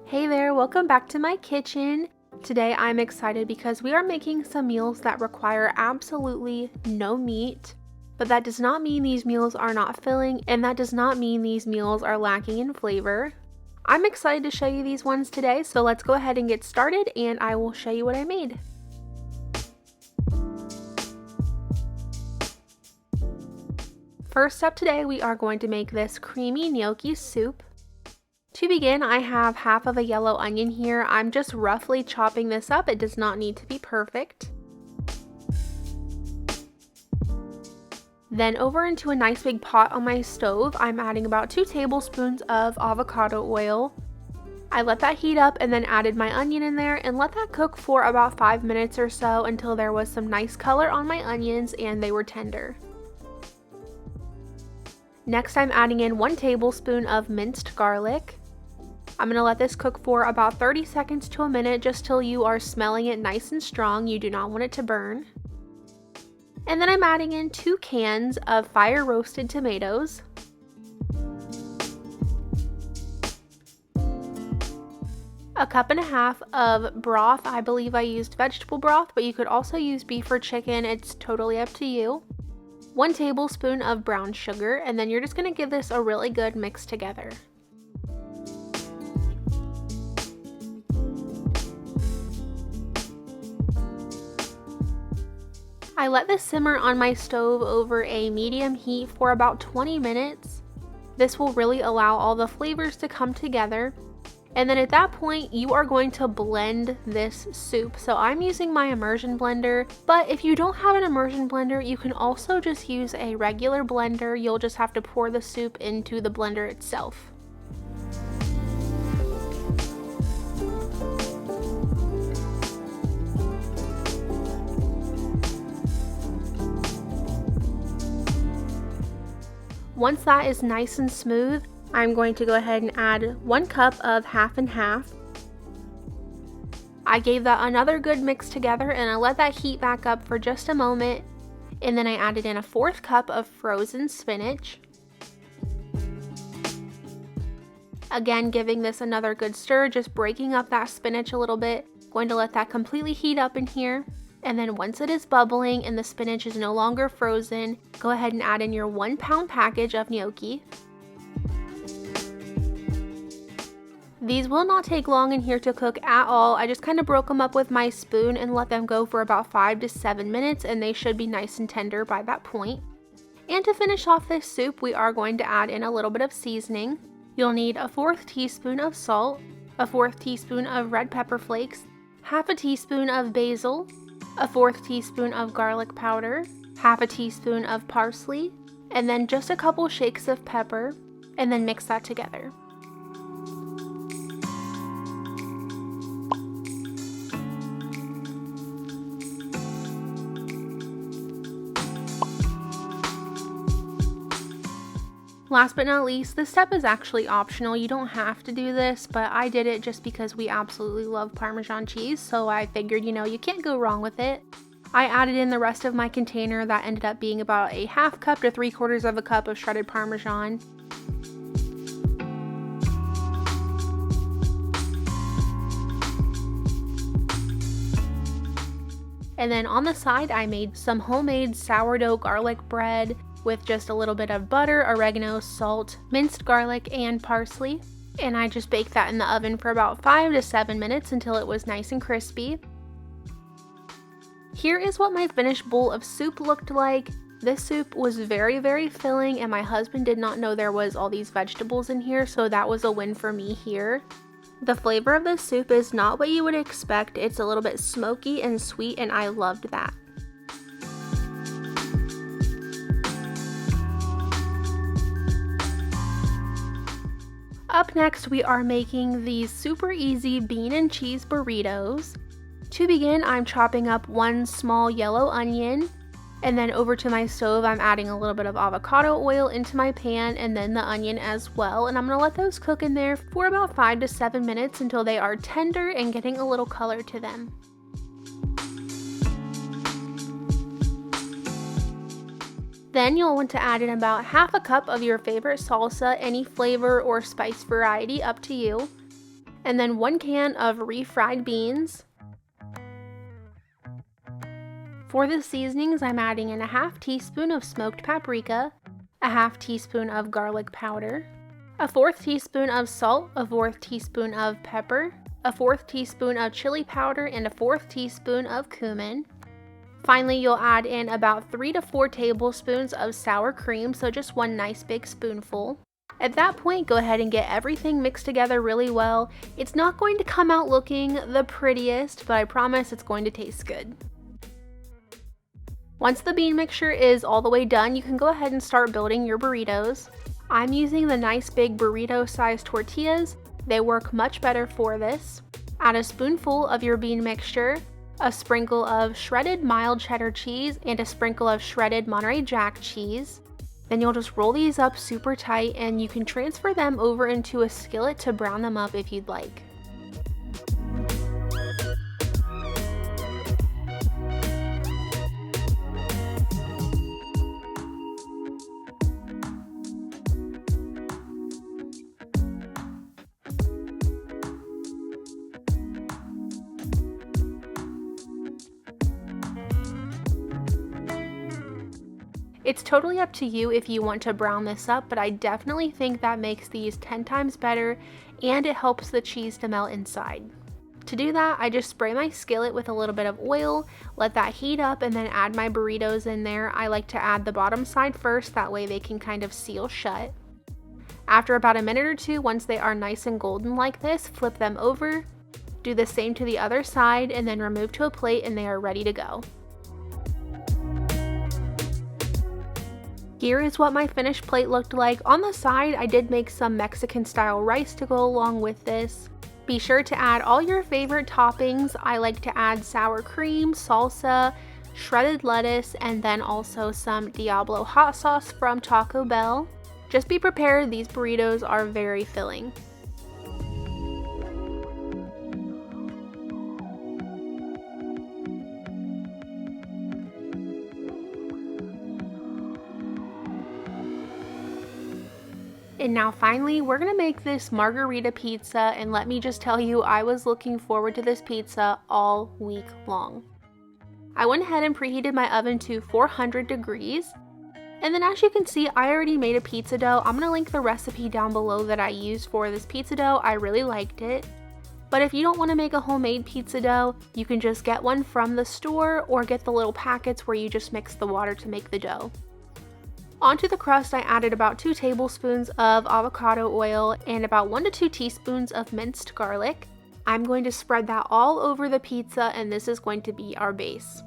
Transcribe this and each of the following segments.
Hey there, welcome back to my kitchen. Today I'm excited because we are making some meals that require absolutely no meat, but that does not mean these meals are not filling, and that does not mean these meals are lacking in flavor. I'm excited to show you these ones today, so let's go ahead and get started and I will show you what I made. First up today, we are going to make this creamy gnocchi soup. To begin, I have half of a yellow onion here. I'm just roughly chopping this up. It does not need to be perfect. Then over into a nice big pot on my stove, I'm adding about 2 tablespoons of avocado oil. I let that heat up and then added my onion in there and let that cook for about 5 minutes or so until there was some nice color on my onions and they were tender. Next, I'm adding in 1 tablespoon of minced garlic. I'm going to let this cook for about 30 seconds to a minute just till you are smelling it nice and strong. You do not want it to burn. And then I'm adding in 2 cans of fire roasted tomatoes. A cup and a half of broth. I believe I used vegetable broth, but you could also use beef or chicken. It's totally up to you. 1 tablespoon of brown sugar, and then you're just going to give this a really good mix together. I let this simmer on my stove over a medium heat for about 20 minutes. This will really allow all the flavors to come together. And then at that point, you are going to blend this soup. So I'm using my immersion blender, but if you don't have an immersion blender, you can also just use a regular blender. You'll just have to pour the soup into the blender itself. Once that is nice and smooth, I'm going to go ahead and add 1 cup of half and half. I gave that another good mix together and I let that heat back up for just a moment, and then I added in a 1/4 cup of frozen spinach. Again, giving this another good stir, just breaking up that spinach a little bit. Going to let that completely heat up in here. And then once it is bubbling and the spinach is no longer frozen, go ahead and add in your 1 pound package of gnocchi. These will not take long in here to cook at all. I just kind of broke them up with my spoon and let them go for about 5 to 7 minutes, and they should be nice and tender by that point. And to finish off this soup, we are going to add in a little bit of seasoning. You'll need a 1/4 teaspoon of salt, a 1/4 teaspoon of red pepper flakes, 1/2 teaspoon of basil, a 1/4 teaspoon of garlic powder, 1/2 teaspoon of parsley, and then just a couple shakes of pepper, and then mix that together. Last but not least, this step is actually optional. You don't have to do this, but I did it just because we absolutely love Parmesan cheese, so I figured, you can't go wrong with it. I added in the rest of my container. That ended up being about a 1/2 cup to 3/4 of a cup of shredded Parmesan. And then on the side, I made some homemade sourdough garlic bread with just a little bit of butter, oregano, salt, minced garlic, and parsley. And I just baked that in the oven for about 5 to 7 minutes until it was nice and crispy. Here is what my finished bowl of soup looked like. This soup was very, very filling, and my husband did not know there was all these vegetables in here, so that was a win for me here. The flavor of this soup is not what you would expect. It's a little bit smoky and sweet, and I loved that. Up next, we are making these super easy bean and cheese burritos. To begin, I'm chopping up 1 small yellow onion, and then over to my stove, I'm adding a little bit of avocado oil into my pan and then the onion as well, and I'm going to let those cook in there for about 5 to 7 minutes until they are tender and getting a little color to them. Then you'll want to add in about half a cup of your favorite salsa, any flavor or spice variety, up to you. And then 1 can of refried beans. For the seasonings, I'm adding in a half teaspoon of smoked paprika, a half teaspoon of garlic powder, a 1/4 teaspoon of salt, a 1/4 teaspoon of pepper, a 1/4 teaspoon of chili powder, and a 1/4 teaspoon of cumin. Finally, you'll add in about 3 to 4 tablespoons of sour cream, so just 1 nice big spoonful. At that point, go ahead and get everything mixed together really well. It's not going to come out looking the prettiest, but I promise it's going to taste good. Once the bean mixture is all the way done, you can go ahead and start building your burritos. I'm using the nice big burrito sized tortillas. They work much better for this. Add a spoonful of your bean mixture, a sprinkle of shredded mild cheddar cheese, and a sprinkle of shredded Monterey Jack cheese. Then you'll just roll these up super tight, and you can transfer them over into a skillet to brown them up if you'd like. It's totally up to you if you want to brown this up, but I definitely think that makes these 10 times better, and it helps the cheese to melt inside. To do that, I just spray my skillet with a little bit of oil, let that heat up, and then add my burritos in there. I like to add the bottom side first, that way they can kind of seal shut. After about a minute or two, once they are nice and golden like this, flip them over, do the same to the other side, and then remove to a plate, and they are ready to go. Here is what my finished plate looked like. On the side, I did make some Mexican style rice to go along with this. Be sure to add all your favorite toppings. I like to add sour cream, salsa, shredded lettuce, and then also some Diablo hot sauce from Taco Bell. Just be prepared, these burritos are very filling. And now finally, we're gonna make this Margherita pizza, and let me just tell you, I was looking forward to this pizza all week long. I went ahead and preheated my oven to 400 degrees, and then as you can see, I already made a pizza dough. I'm gonna link the recipe down below that I used for this pizza dough. I really liked it. But if you don't wanna make a homemade pizza dough, you can just get one from the store or get the little packets where you just mix the water to make the dough. Onto the crust, I added about 2 tablespoons of avocado oil and about 1 to 2 teaspoons of minced garlic. I'm going to spread that all over the pizza, and this is going to be our base.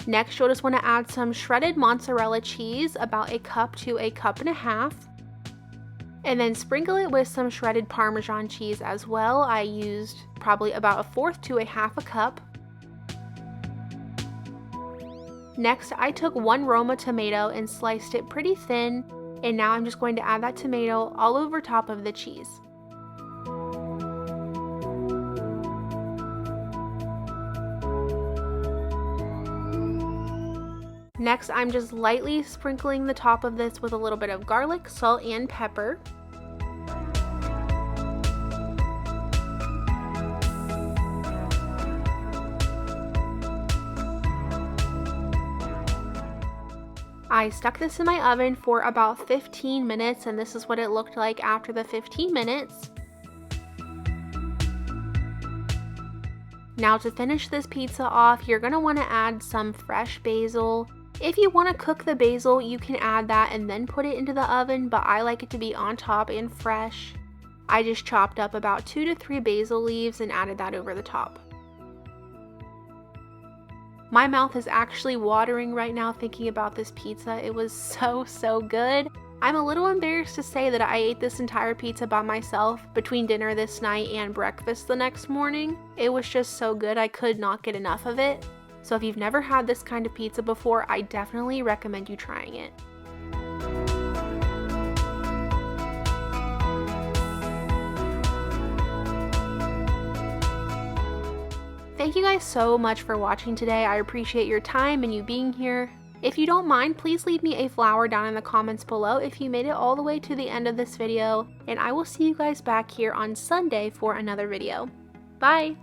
Next, you'll just want to add some shredded mozzarella cheese, about 1 cup to 1.5 cups. And then sprinkle it with some shredded Parmesan cheese as well. I used probably about 1/4 to 1/2 cup. Next, I took 1 Roma tomato and sliced it pretty thin, and now I'm just going to add that tomato all over top of the cheese. Next, I'm just lightly sprinkling the top of this with a little bit of garlic, salt, and pepper. I stuck this in my oven for about 15 minutes, and this is what it looked like after the 15 minutes. Now to finish this pizza off, you're going to want to add some fresh basil. If you want to cook the basil, you can add that and then put it into the oven, but I like it to be on top and fresh. I just chopped up about 2 to 3 basil leaves and added that over the top. My mouth is actually watering right now thinking about this pizza. It was so good. I'm a little embarrassed to say that I ate this entire pizza by myself between dinner this night and breakfast the next morning. It was just so good, I could not get enough of it. So if you've never had this kind of pizza before, I definitely recommend you trying it. Thank you guys so much for watching today. I appreciate your time and you being here. If you don't mind, please leave me a flower down in the comments below if you made it all the way to the end of this video, and I will see you guys back here on Sunday for another video. Bye!